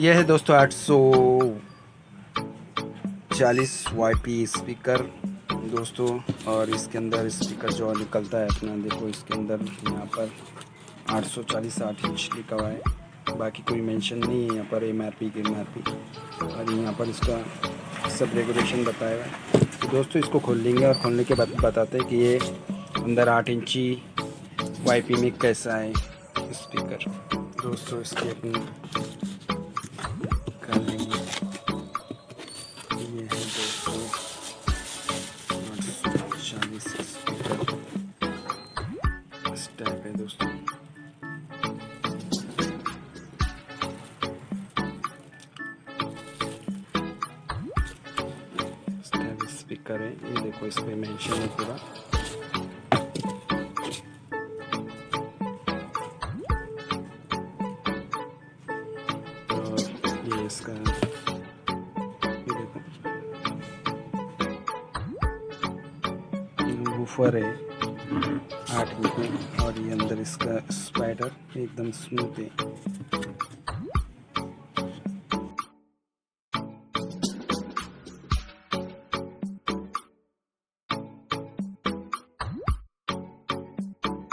यह है दोस्तों 840 वाई स्पीकर दोस्तों। और इसके अंदर स्पीकर जो निकलता है अपना, देखो इसके अंदर यहाँ पर 840 8 इंच लिखा हुआ है, बाकी कोई मेंशन नहीं है यहाँ पर MRP की और यहाँ पर इसका सब रेगुलेशन बताया हुआ है। तो दोस्तों इसको खोल लेंगे और खोलने के बाद बताते हैं कि ये अंदर 8 इंची वाई में कैसा है स्पीकर। दोस्तों इसके अपनी कर लेंगे। ये है दोस्तों 840 स्पीकर, इस टाइप है दोस्तों। इस टाइप स्पीकर है, ये देखो इस पे मेंशन है पूरा। और ये इसका वूफर है 8 इंच में, और ये अंदर इसका स्पाइडर एकदम स्मूथ है।